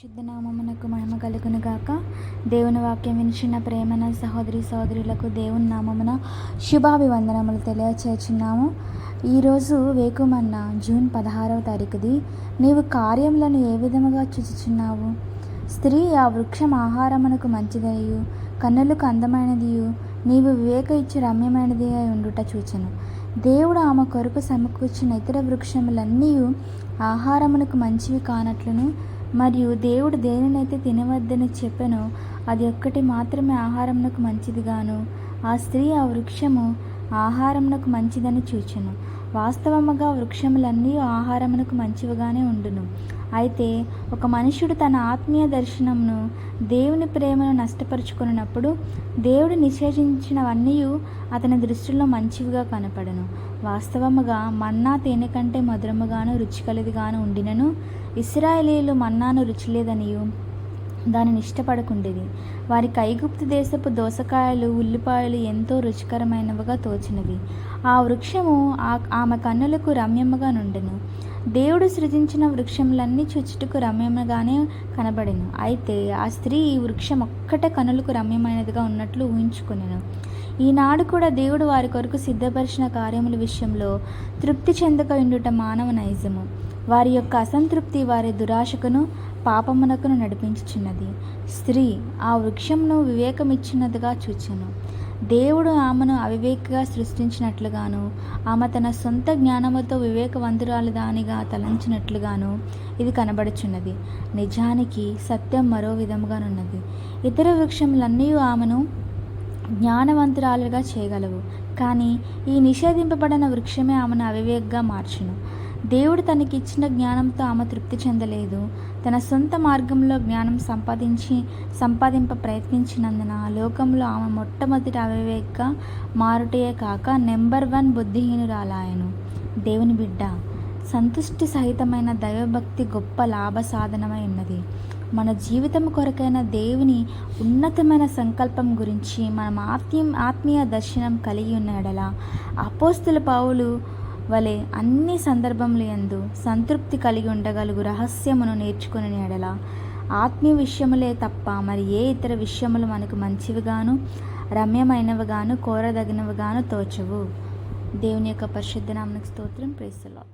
పరిశుద్ధ నామమునకు మహిమ కలుగును గాక. దేవుని వాక్యం వినిచిన ప్రేమన సహోదరి సహోదరులకు దేవుని నామమున శుభాభివందనములు తెలియచేస్తున్నాము. ఈరోజు వేకుమన్న జూన్ 16వ తారీఖుది. నీవు కార్యములను ఏ విధముగా చూచుచున్నావు? స్త్రీ ఆ వృక్షం ఆహారమునకు మంచిదయు కన్నులకు అందమైనదియు నీవు వివేక ఇచ్చి రమ్యమైనది అయి ఉండుట చూచెను. దేవుడు ఆమె కొరకు సమకూర్చిన ఇతర వృక్షములన్నీ ఆహారమునకు మంచివి కానట్లును, మరియు దేవుడు దేనినైతే తినవద్దని చెప్పెనో అది ఒక్కటి మాత్రమే ఆహారమునకు మంచిదిగాను, ఆ స్త్రీ ఆ వృక్షము ఆహారమునకు మంచిదని చూచెను. వాస్తవముగా వృక్షములన్నీ ఆహారమునకు మంచివిగానే ఉండును. అయితే ఒక మనుష్యుడు తన ఆత్మీయ దర్శనమును దేవుని ప్రేమను నష్టపరుచుకున్నప్పుడు దేవుడు నిషేధించినవన్నీ అతని దృష్టిలో మంచివిగా కనపడను. వాస్తవముగా మన్నా తేనె కంటే మధురముగాను రుచికలదిగాను ఉండినను ఇశ్రాయేలీయులు మన్నాను రుచిలేదనియు దానిని ఇష్టపడకుండేది. వారికి ఐగుప్తు దేశపు దోసకాయలు ఉల్లిపాయలు ఎంతో రుచికరమైనవిగా తోచినవి. ఆ వృక్షము ఆమె కన్నులకు రమ్యముగా నుండెను. దేవుడు సృజించిన వృక్షములన్నీ చూచుటకు రమ్యముగానే కనబడెను. అయితే ఆ స్త్రీ ఈ వృక్షం ఒక్కటే కన్నులకు రమ్యమైనదిగా ఉన్నట్లు ఊహించుకొనెను. ఈనాడు కూడా దేవుడు వారి కొరకు సిద్ధపరిచిన కార్యముల విషయంలో తృప్తి చెందక ఉండుట మానవ నైజము. వారి యొక్క అసంతృప్తి వారి దురాశకును పాపమునకును నడిపించుచున్నది. స్త్రీ ఆ వృక్షమును వివేకమిచ్చినదిగా చూచెను. దేవుడు ఆమెను అవివేకగా సృష్టించినట్లుగాను, ఆమె తన సొంత జ్ఞానముతో వివేకవంతురాలు దానిగా తలంచినట్లుగాను ఇది కనబడుచున్నది. నిజానికి సత్యం మరో విధముగానున్నది. ఇతర వృక్షములన్నీ ఆమెను జ్ఞానవంతురాలుగా చేయగలవు, కానీ ఈ నిషేధింపబడిన వృక్షమే ఆమెను అవివేకగా మార్చును. దేవుడు తనకిచ్చిన జ్ఞానంతో ఆమె తృప్తి చెందలేదు. తన సొంత మార్గంలో జ్ఞానం సంపాదింప ప్రయత్నించినందున లోకంలో ఆమె మొట్టమొదటి అవివేకగా మారుటయే కాక నెంబర్ 1 బుద్ధిహీనురాలాయను. దేవుని బిడ్డ, సంతుష్టి సహితమైన దైవభక్తి గొప్ప లాభ సాధనమై ఉన్నది. మన జీవితం కొరకైన దేవుని ఉన్నతమైన సంకల్పం గురించి మనం ఆత్మీయ దర్శనం కలిగి ఉన్న ఎడల అపోస్తలుల పౌలు వలె అన్ని సందర్భముల యందు సంతృప్తి కలిగి ఉండగలుగు రహస్యమును నేర్చుకుని ఎడల ఆత్మీయ విషయములే తప్ప మరి ఏ ఇతర విషయములు మనకు మంచివిగాను రమ్యమైనవిగాను కోరదగినవిగాను తోచవు. దేవుని యొక్క పరిశుద్ధ నామమునకు స్తోత్రం. Praise the lord.